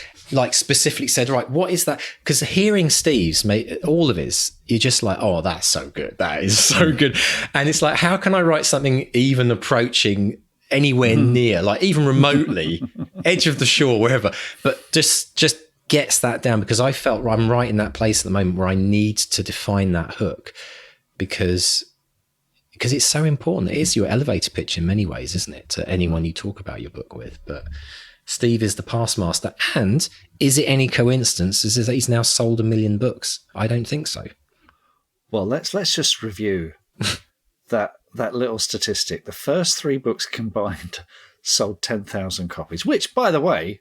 specifically said, right, what is that? Because hearing Steve's, all of his, you're just like, oh, that's so good. That is so good. And it's like, how can I write something even approaching anywhere near, even remotely, edge of the shore, wherever, but just gets that down, because I felt I'm right in that place at the moment where I need to define that hook, because it's so important. It is your elevator pitch in many ways, isn't it, to anyone you talk about your book with. But Steve is the past master. And is it any coincidence is that he's now sold 1 million books? I don't think so. Well, let's just review that little statistic. The first 3 books combined sold 10,000 copies, which, by the way,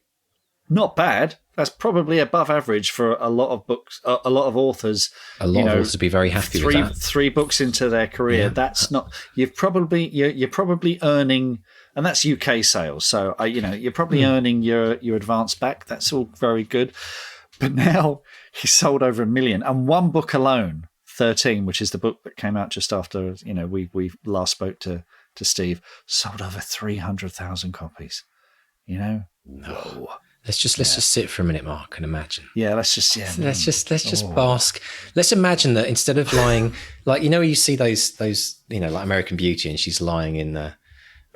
not bad. That's probably above average for a lot of books, a lot of authors. A lot of authors would be very happy with that. 3 books into their career. Yeah. That's not. You're probably earning, and that's UK sales. So you're probably earning your advance back. That's all very good. But now he's sold over 1 million, and one book alone, 13, which is the book that came out just after we last spoke to Steve, sold over 300,000 copies. Whoa. Let's just sit for a minute, Mark, and imagine. Yeah, let's just bask. Let's imagine that instead of lying, you see those American Beauty, and she's lying in the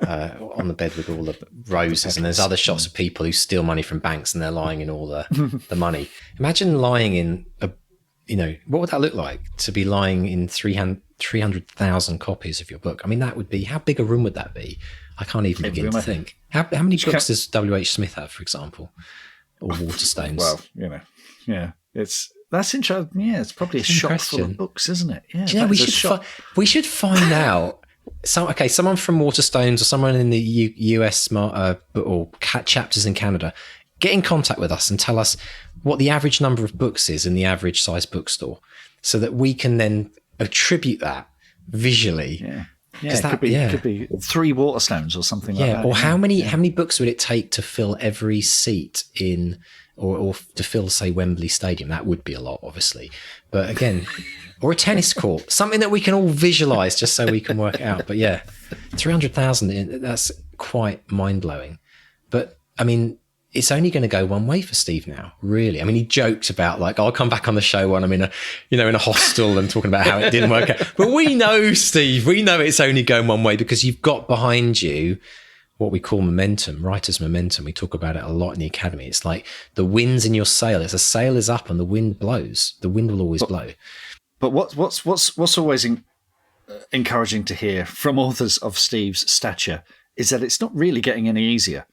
on the bed with all the roses, and there's other shots of people who steal money from banks, and they're lying in all the money. Imagine lying in what would that look like to be lying in 300,000 copies of your book? I mean, that would be, how big a room would that be? I can't even begin to think. How many books does W.H. Smith have, for example, or Waterstones? Well, that's interesting. Yeah, it's probably a shop full of books, isn't it? Yeah, we should find out. Someone from Waterstones or someone in the US or chapters in Canada, get in contact with us and tell us what the average number of books is in the average size bookstore, so that we can then attribute that visually. Yeah, it could be 3 Waterstones or something like that. Or how many books would it take to fill every seat in, or to fill, say, Wembley Stadium? That would be a lot, obviously. But again, or a tennis court, something that we can all visualize just so we can work it out. But yeah, 300,000, that's quite mind-blowing. But I mean, it's only going to go one way for Steve now, really. I mean, he joked about I'll come back on the show when I'm in a hostel and talking about how it didn't work out. But we know, Steve, it's only going one way, because you've got behind you what we call momentum, writer's momentum. We talk about it a lot in the academy. It's like the wind's in your sail. As a sail is up and the wind blows, the wind will always blow. But what's always encouraging to hear from authors of Steve's stature is that it's not really getting any easier.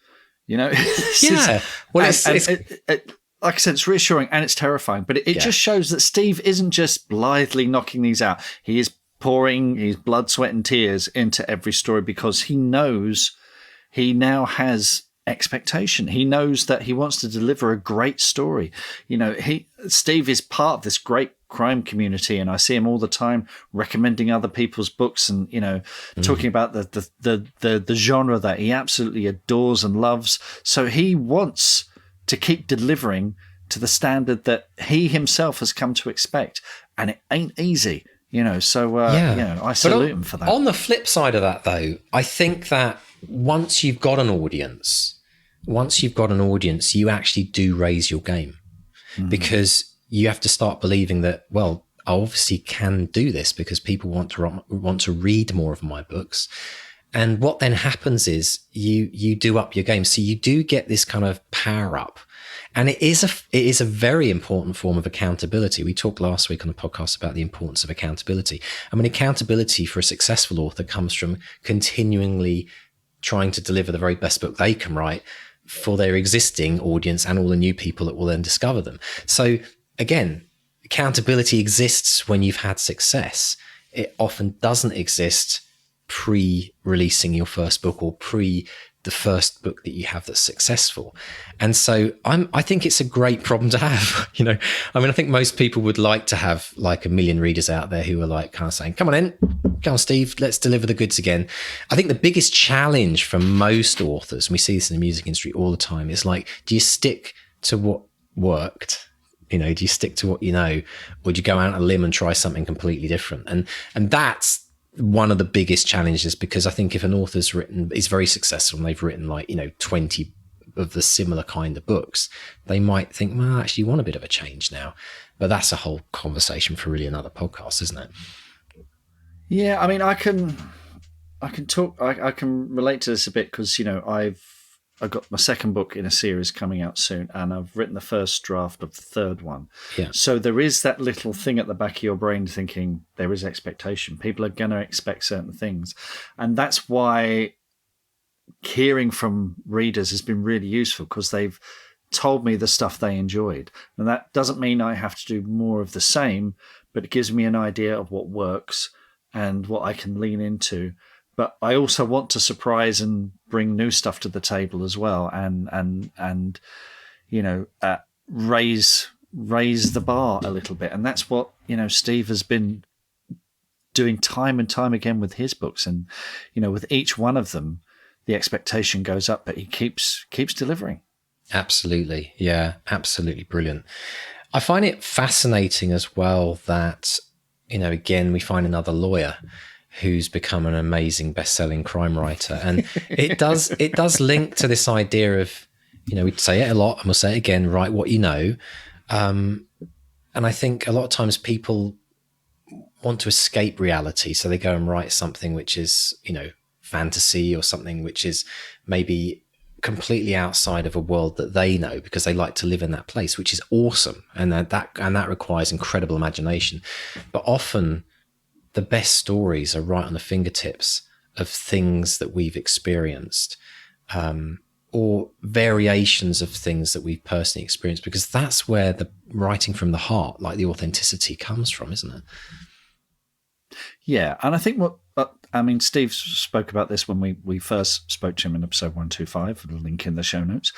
Well, it's like I said, it's reassuring and it's terrifying, but it just shows that Steve isn't just blithely knocking these out. He is pouring his blood, sweat, and tears into every story, because he knows he now has expectation. He knows that he wants to deliver a great story. Steve is part of this great crime community, and I see him all the time recommending other people's books and talking about the genre that he absolutely adores and loves. So he wants to keep delivering to the standard that he himself has come to expect, and it ain't easy. I salute him for that. On the flip side of that, though, I think that once you've got an audience, you actually do raise your game, because you have to start believing that, well, I obviously can do this because people want to read more of my books. And what then happens is you do up your game. So you do get this kind of power up. And it is a very important form of accountability. We talked last week on the podcast about the importance of accountability. I mean, accountability for a successful author comes from continually trying to deliver the very best book they can write for their existing audience and all the new people that will then discover them. So again, accountability exists when you've had success. It often doesn't exist pre-releasing your first book or the first book that you have that's successful. And so I think it's a great problem to have. I think most people would like to have like 1 million readers out there who are like kind of saying, come on, Steve, let's deliver the goods again. I think the biggest challenge for most authors, and we see this in the music industry all the time, is like, do you stick to what worked? Do you stick to what you know, or do you go out on a limb and try something completely different? And that's one of the biggest challenges, because I think if an author's is very successful and they've written 20 of the similar kind of books, they might think, well, I actually want a bit of a change now. But that's a whole conversation for really another podcast, isn't it? Yeah, I mean, I can talk. I can relate to this a bit because I've got my second book in a series coming out soon, and I've written the first draft of the third one. Yeah. So there is that little thing at the back of your brain thinking there is expectation. People are going to expect certain things. And that's why hearing from readers has been really useful, because they've told me the stuff they enjoyed. And that doesn't mean I have to do more of the same, but it gives me an idea of what works and what I can lean into. But I also want to surprise and bring new stuff to the table as well, and raise the bar a little bit. And that's what Steve has been doing time and time again with his books. And with each one of them, the expectation goes up, but he keeps delivering. Absolutely, yeah, absolutely brilliant. I find it fascinating as well that again we find another lawyer who's become an amazing best-selling crime writer. And it does link to this idea of, we say it a lot and we'll say it again, write what you know. And I think a lot of times people want to escape reality. So they go and write something which is, fantasy, or something which is maybe completely outside of a world that they know, because they like to live in that place, which is awesome. And that requires incredible imagination. But often the best stories are right on the fingertips of things that we've experienced, or variations of things that we've personally experienced, because that's where the writing from the heart, like the authenticity, comes from, isn't it? Yeah. And I think Steve spoke about this when we first spoke to him in episode 125, the link in the show notes,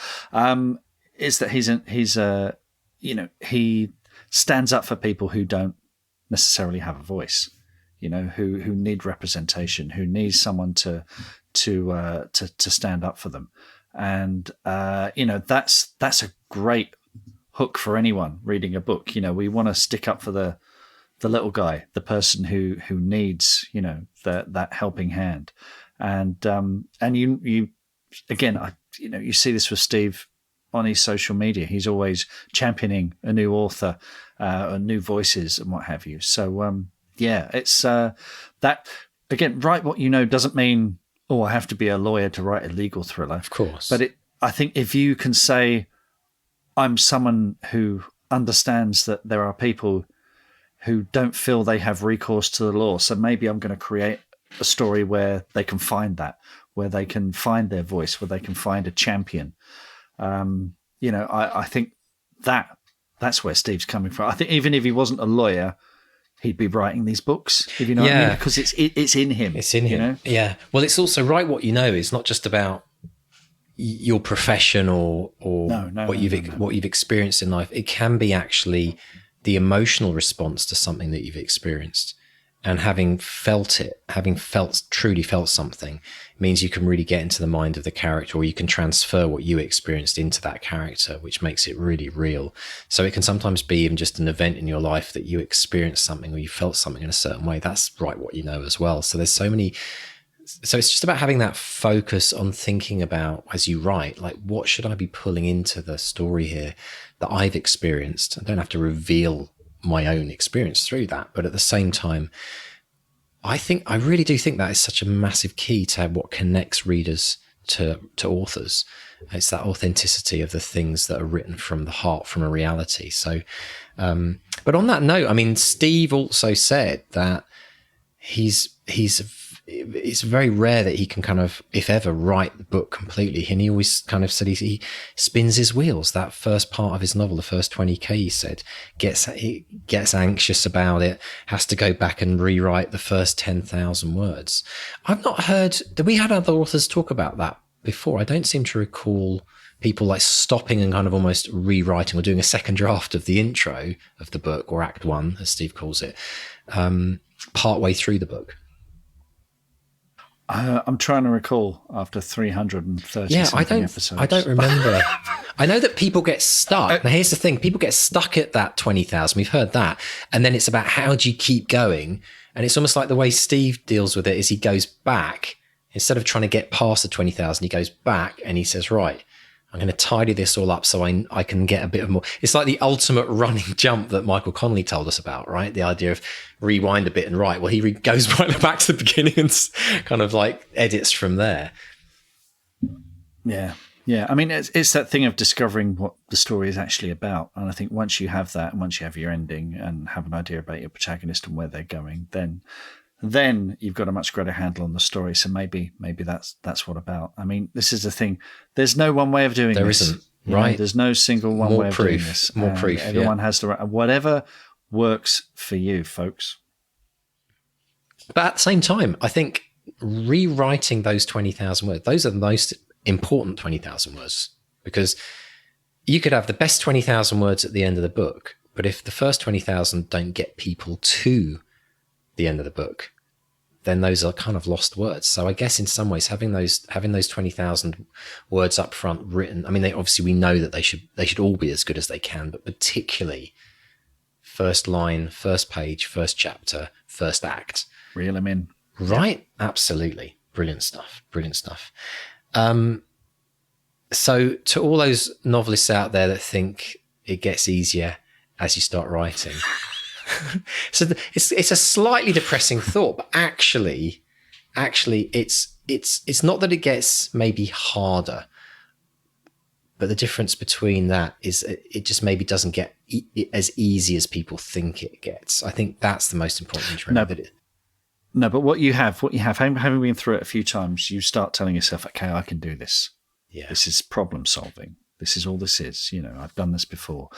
is that he stands up for people who don't necessarily have a voice. Who need representation, who need someone to stand up for them, and that's a great hook for anyone reading a book. We want to stick up for the little guy, the person who needs that helping hand, and you again, you see this with Steve on his social media. He's always championing a new author, new voices, and what have you. So. Yeah, it's that, again, write what you know doesn't mean, I have to be a lawyer to write a legal thriller. Of course. But I think if you can say, I'm someone who understands that there are people who don't feel they have recourse to the law, so maybe I'm going to create a story where they can find that, where they can find their voice, where they can find a champion. I think that's where Steve's coming from. I think even if he wasn't a lawyer, he'd be writing these books, if you know what I mean, because it's in him. It's in him. Yeah. Well, it's also write what you know. It's not just about your profession or what you've experienced in life. It can be actually the emotional response to something that you've experienced, and having truly felt something means you can really get into the mind of the character, or you can transfer what you experienced into that character, which makes it really real. So it can sometimes be even just an event in your life that you experienced something, or you felt something in a certain way. That's write what you know as well. So there's so it's just about having that focus on thinking about, as you write, like, what should I be pulling into the story here that I've experienced? I don't have to reveal my own experience through that. But at the same time, I really do think that is such a massive key to what connects readers to authors. It's that authenticity of the things that are written from the heart, from a reality. So, but on that note, I mean, Steve also said that it's very rare that he can kind of, if ever, write the book completely. And he always kind of said he spins his wheels. That first part of his novel, the first 20K, he said, he gets anxious about it, has to go back and rewrite the first 10,000 words. I've not heard, did we have other authors talk about that before? I don't seem to recall people like stopping and kind of almost rewriting or doing a second draft of the intro of the book, or Act 1, as Steve calls it, partway through the book. I'm trying to recall after 330 episodes. I don't remember. I know that people get stuck. Now, here's the thing. People get stuck at that 20,000. We've heard that. And then it's about how do you keep going? And it's almost like the way Steve deals with it is he goes back. Instead of trying to get past the 20,000, he goes back and he says, right, I'm going to tidy this all up so I can get a bit of more. It's like the ultimate running jump that Michael Connelly told us about, right? The idea of rewind a bit and write. Well, he goes right back to the beginning and kind of like edits from there. Yeah. Yeah. I mean, it's that thing of discovering what the story is actually about. And I think once you have that, and once you have your ending and have an idea about your protagonist and where they're going, then you've got a much greater handle on the story. So maybe that's what about. I mean, this is the thing. There's no one way of doing this. There isn't, right? There's no single one way of doing this. More proof. Everyone has the right. Whatever works for you, folks. But at the same time, I think rewriting those 20,000 words, those are the most important 20,000 words, because you could have the best 20,000 words at the end of the book, but if the first 20,000 don't get people to the end of the book, then those are kind of lost words. So I guess in some ways having those 20,000 words up front written, I mean, we know that they should all be as good as they can, but particularly first line, first page, first chapter, first act. Reel them in. Right? Yeah. Absolutely. Brilliant stuff. So to all those novelists out there that think it gets easier as you start writing, so it's a slightly depressing thought, but actually it's not that it gets maybe harder, but the difference between that is it just maybe doesn't get as easy as people think it gets. I think that's the most important thing to remember. No, but what you have, having been through it a few times, you start telling yourself, okay, I can do this. Yeah. This is problem solving. This is all this is. I've done this before.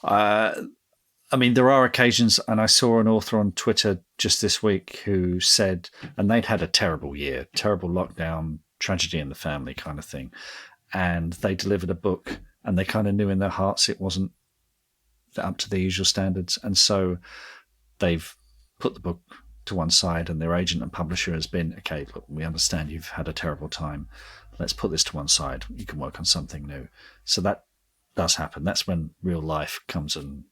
I mean, there are occasions, and I saw an author on Twitter just this week who said, and they'd had a terrible year, terrible lockdown, tragedy in the family kind of thing. And they delivered a book and they kind of knew in their hearts it wasn't up to the usual standards. And so they've put the book to one side, and their agent and publisher has been, okay, look, we understand you've had a terrible time. Let's put this to one side. You can work on something new. So that does happen. That's when real life comes and,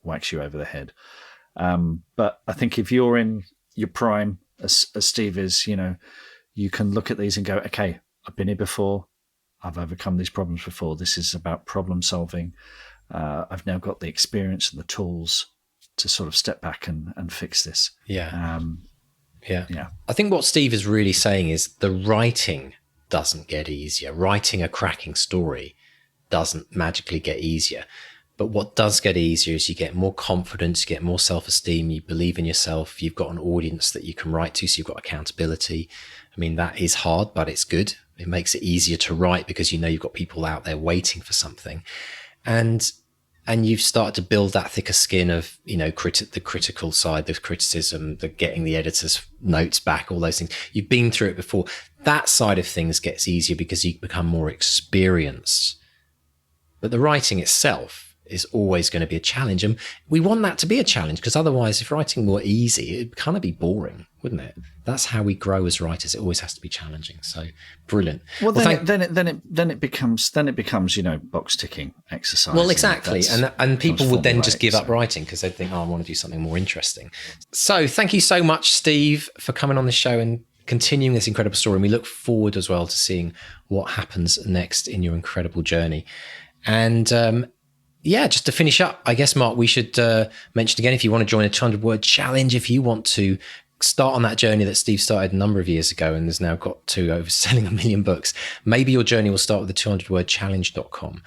whacks you over the head. But I think if you're in your prime, as Steve is, you can look at these and go, okay, I've been here before. I've overcome these problems before. This is about problem solving. I've now got the experience and the tools to sort of step back and fix this. Yeah. I think what Steve is really saying is the writing doesn't get easier. Writing a cracking story doesn't magically get easier. But what does get easier is you get more confidence, you get more self-esteem, you believe in yourself, you've got an audience that you can write to, so you've got accountability. I mean, that is hard, but it's good. It makes it easier to write because you've got people out there waiting for something. And you've started to build that thicker skin of, the critical side, the criticism, the getting the editor's notes back, all those things. You've been through it before. That side of things gets easier because you become more experienced. But the writing itself is always going to be a challenge. And we want that to be a challenge, because otherwise, if writing were easy, it'd kind of be boring, wouldn't it? That's how we grow as writers. It always has to be challenging. So brilliant. Well, then it becomes box ticking exercise. Well, exactly. And people would then just give up writing because they'd think, I want to do something more interesting. So thank you so much, Steve, for coming on the show and continuing this incredible story. And we look forward as well to seeing what happens next in your incredible journey. And yeah, just to finish up, I guess, Mark, we should mention again, if you want to join a 200-word challenge, if you want to start on that journey that Steve started a number of years ago and has now got to overselling 1 million books, maybe your journey will start with the 200wordchallenge.com.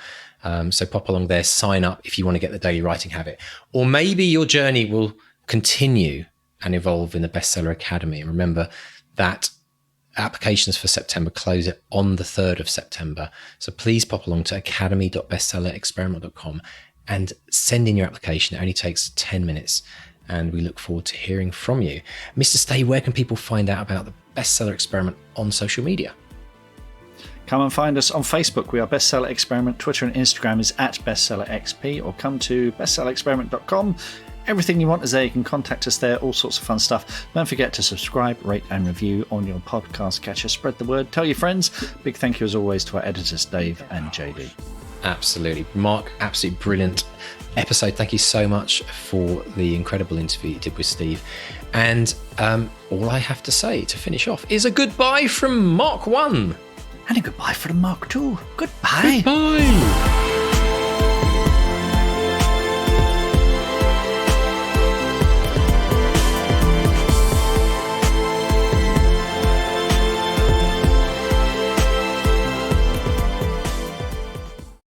So pop along there, sign up if you want to get the daily writing habit. Or maybe your journey will continue and evolve in the Bestseller Academy. And remember that applications for September close on the 3rd of September. So please pop along to academy.bestsellerexperiment.com and send in your application. It only takes 10 minutes. And we look forward to hearing from you. Mr. Stay, where can people find out about the Bestseller Experiment on social media? Come and find us on Facebook. We are Bestseller Experiment. Twitter and Instagram is @bestsellerxp, or come to bestsellerexperiment.com. Everything you want is there. You can contact us there, all sorts of fun stuff. Don't forget to subscribe, rate and review on your podcast catcher. Spread the word. Tell your friends. Big thank you as always to our editors, Dave and JD. Absolutely. Mark, absolutely brilliant episode. Thank you so much for the incredible interview you did with Steve. And all I have to say to finish off is a goodbye from Mark 1. And a goodbye from Mark 2. Goodbye. Goodbye.